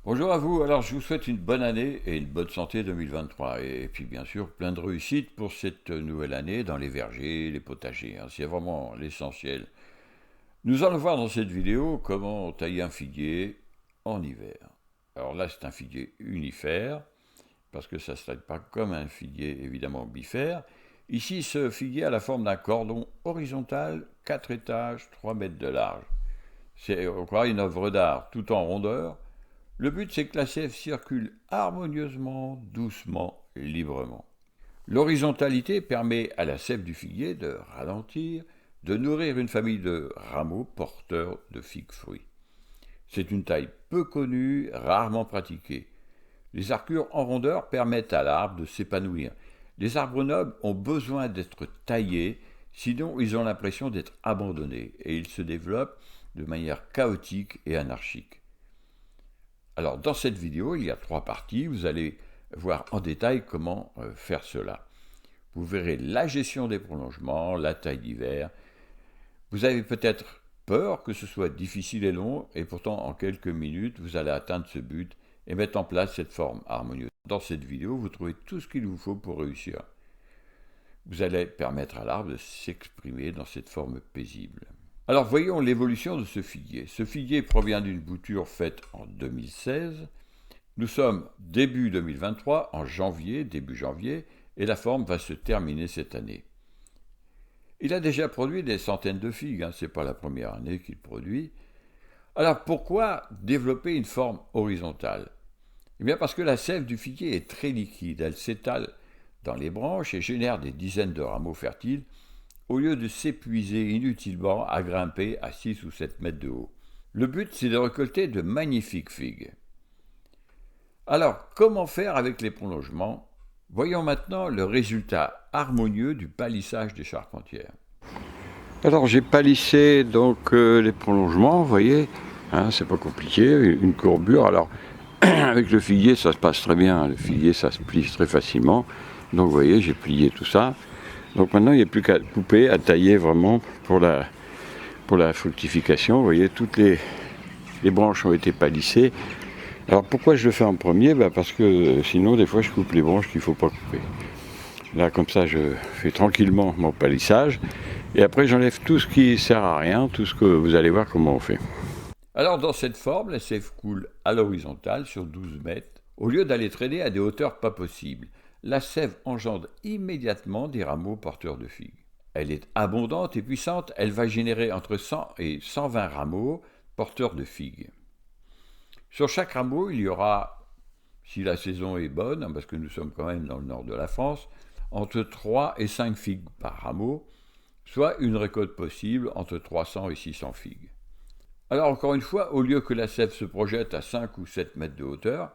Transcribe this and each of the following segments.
Bonjour à vous, alors je vous souhaite une bonne année et une bonne santé 2023 et puis bien sûr plein de réussite pour cette nouvelle année dans les vergers, les potagers, hein, c'est vraiment l'essentiel. Nous allons voir dans cette vidéo comment tailler un figuier en hiver. Alors là c'est un figuier unifère parce que ça ne se taille pas comme un figuier évidemment bifère. Ici ce figuier a la forme d'un cordon horizontal, 4 étages, 3 mètres de large. C'est on croirait une œuvre d'art tout en rondeur. Le but, c'est que la sève circule harmonieusement, doucement, librement. L'horizontalité permet à la sève du figuier de ralentir, de nourrir une famille de rameaux porteurs de figues fruits. C'est une taille peu connue, rarement pratiquée. Les arcures en rondeur permettent à l'arbre de s'épanouir. Les arbres nobles ont besoin d'être taillés, sinon ils ont l'impression d'être abandonnés, et ils se développent de manière chaotique et anarchique. Alors dans cette vidéo, il y a 3 parties, vous allez voir en détail comment faire cela. Vous verrez la gestion des prolongements, la taille d'hiver. Vous avez peut-être peur que ce soit difficile et long, et pourtant en quelques minutes, vous allez atteindre ce but et mettre en place cette forme harmonieuse. Dans cette vidéo, vous trouvez tout ce qu'il vous faut pour réussir. Vous allez permettre à l'arbre de s'exprimer dans cette forme paisible. Alors voyons l'évolution de ce figuier. Ce figuier provient d'une bouture faite en 2016. Nous sommes début 2023, en janvier, début janvier, et la forme va se terminer cette année. Il a déjà produit des centaines de figues, ce n'est pas la première année qu'il produit. Alors pourquoi développer une forme horizontale? Eh bien parce que la sève du figuier est très liquide, elle s'étale dans les branches et génère des dizaines de rameaux fertiles, au lieu de s'épuiser inutilement à grimper à 6 ou 7 mètres de haut. Le but, c'est de récolter de magnifiques figues. Alors, comment faire avec les prolongements? Voyons maintenant le résultat harmonieux du palissage des charpentières. Alors, j'ai palissé donc les prolongements, vous voyez, c'est pas compliqué, une courbure. Alors, avec le figuier, ça se passe très bien, le figuier, ça se plie très facilement. Donc, vous voyez, j'ai plié tout ça. Donc maintenant, il n'y a plus qu'à couper, à tailler vraiment pour la fructification. Vous voyez, toutes les branches ont été palissées. Alors pourquoi je le fais en premier? Parce que sinon, des fois, je coupe les branches qu'il ne faut pas couper. Là, comme ça, je fais tranquillement mon palissage. Et après, j'enlève tout ce qui ne sert à rien, tout ce que vous allez voir comment on fait. Alors dans cette forme, la sève coule à l'horizontale sur 12 mètres, au lieu d'aller traîner à des hauteurs pas possibles. La sève engendre immédiatement des rameaux porteurs de figues. Elle est abondante et puissante, elle va générer entre 100 et 120 rameaux porteurs de figues. Sur chaque rameau, il y aura, si la saison est bonne, parce que nous sommes quand même dans le nord de la France, entre 3 et 5 figues par rameau, soit une récolte possible entre 300 et 600 figues. Alors encore une fois, au lieu que la sève se projette à 5 ou 7 mètres de hauteur,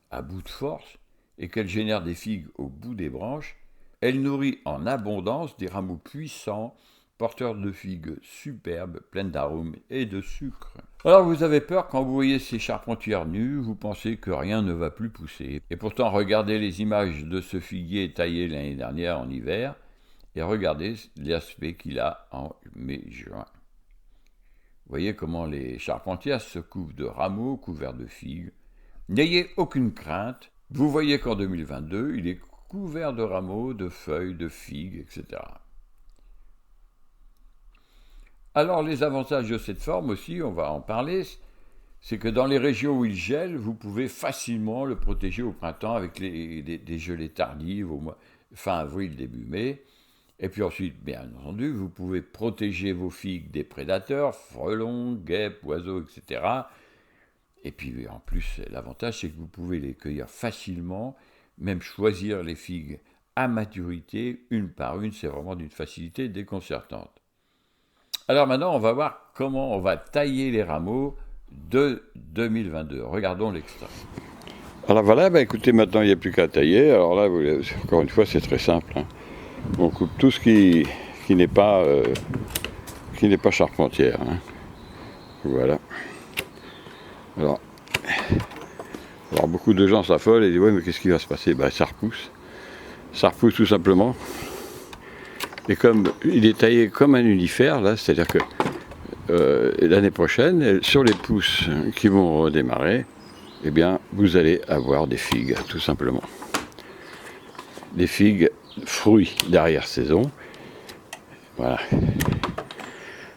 à bout de force, et qu'elle génère des figues au bout des branches, elle nourrit en abondance des rameaux puissants, porteurs de figues superbes, pleines d'arômes et de sucre. Alors vous avez peur quand vous voyez ces charpentières nues, vous pensez que rien ne va plus pousser. Et pourtant regardez les images de ce figuier taillé l'année dernière en hiver, et regardez l'aspect qu'il a en mai-juin. Vous voyez comment les charpentières se couvrent de rameaux couverts de figues. N'ayez aucune crainte. Vous voyez qu'en 2022, il est couvert de rameaux, de feuilles, de figues, etc. Alors les avantages de cette forme aussi, on va en parler, c'est que dans les régions où il gèle, vous pouvez facilement le protéger au printemps avec des gelées tardives, au mois, fin avril, début mai. Et puis ensuite, bien entendu, vous pouvez protéger vos figues des prédateurs, frelons, guêpes, oiseaux, etc. Et puis en plus, l'avantage, c'est que vous pouvez les cueillir facilement, même choisir les figues à maturité, une par une, c'est vraiment d'une facilité déconcertante. Alors maintenant, on va voir comment on va tailler les rameaux de 2022. Regardons l'extrait. Alors voilà, écoutez, maintenant il n'y a plus qu'à tailler. Alors là, encore une fois, c'est très simple. On coupe tout ce qui n'est pas charpentière. Voilà. Alors, beaucoup de gens s'affolent et disent « Ouais, mais qu'est-ce qui va se passer ?» Ça repousse. Ça repousse tout simplement. Et comme il est taillé comme un unifère, là, c'est-à-dire que l'année prochaine, sur les pousses qui vont redémarrer, eh bien, vous allez avoir des figues, tout simplement. Des figues, fruits d'arrière-saison. Voilà.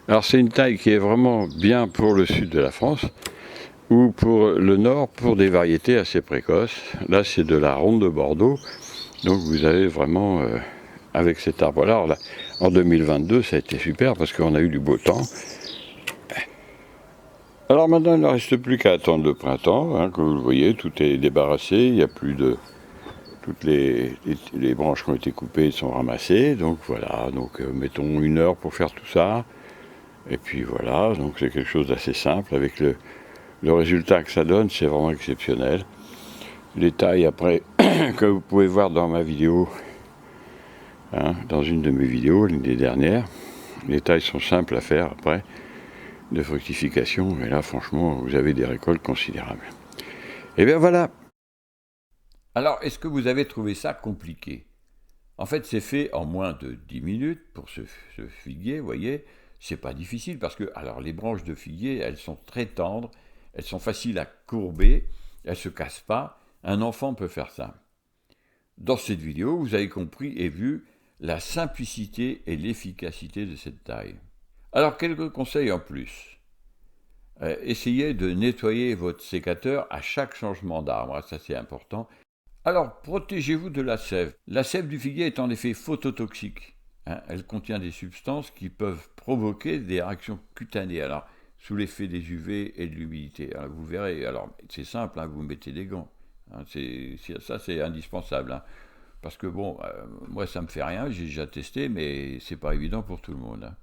Alors c'est une taille qui est vraiment bien pour le sud de la France, ou pour le nord, pour des variétés assez précoces. Là, c'est de la ronde de Bordeaux. Donc vous avez vraiment, avec cet arbre-là, alors là, en 2022, ça a été super parce qu'on a eu du beau temps. Alors maintenant, il ne reste plus qu'à attendre le printemps. Hein, comme vous le voyez, tout est débarrassé. Il n'y a plus de... Toutes les branches qui ont été coupées sont ramassées. Donc voilà, donc mettons 1 heure pour faire tout ça. Et puis voilà, donc c'est quelque chose d'assez simple. Avec le résultat que ça donne, c'est vraiment exceptionnel. Les tailles après, que vous pouvez voir dans ma vidéo, hein, dans une de mes vidéos, l'une des dernières, les tailles sont simples à faire après, de fructification. Et là, franchement, vous avez des récoltes considérables. Et bien voilà. Alors, est-ce que vous avez trouvé ça compliqué? En fait, c'est fait en moins de 10 minutes pour ce figuier, vous voyez. C'est pas difficile parce que, alors, les branches de figuier, elles sont très tendres, elles sont faciles à courber, elles se cassent pas. Un enfant peut faire ça. Dans cette vidéo, vous avez compris et vu la simplicité et l'efficacité de cette taille. Alors, quelques conseils en plus. Essayez de nettoyer votre sécateur à chaque changement d'arbre, ça c'est important. Alors, protégez-vous de la sève. La sève du figuier est en effet phototoxique. Hein, elle contient des substances qui peuvent provoquer des réactions cutanées. Alors, sous l'effet des UV et de l'humidité. Alors, vous verrez. Alors, c'est simple, hein, vous mettez des gants. Hein, ça, c'est indispensable. Hein, parce que bon, moi, ça me fait rien. J'ai déjà testé, mais c'est pas évident pour tout le monde. Hein.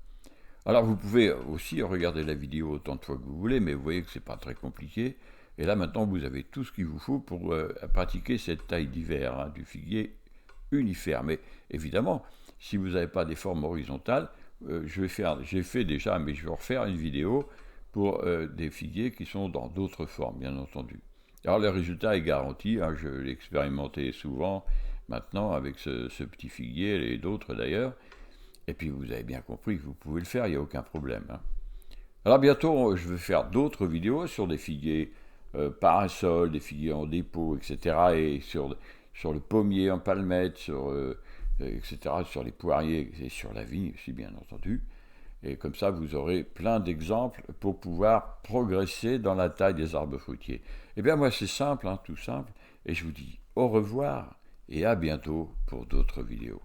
Alors, vous pouvez aussi regarder la vidéo autant de fois que vous voulez, mais vous voyez que c'est pas très compliqué. Et là, maintenant, vous avez tout ce qu'il vous faut pour pratiquer cette taille d'hiver, hein, du figuier uniforme. Mais évidemment, si vous n'avez pas des formes horizontales, j'ai fait déjà, mais je vais refaire une vidéo pour des figuiers qui sont dans d'autres formes, bien entendu. Alors, le résultat est garanti, hein, je l'ai expérimenté souvent maintenant avec ce petit figuier et d'autres d'ailleurs. Et puis, vous avez bien compris que vous pouvez le faire, il n'y a aucun problème. Hein. Alors, bientôt, je vais faire d'autres vidéos sur des figuiers parasols, des figuiers en dépôt, etc. Et sur le pommier en palmette, etc., sur les poiriers et sur la vigne aussi, bien entendu. Et comme ça, vous aurez plein d'exemples pour pouvoir progresser dans la taille des arbres fruitiers. Eh bien, moi, c'est simple, hein, tout simple. Et je vous dis au revoir et à bientôt pour d'autres vidéos.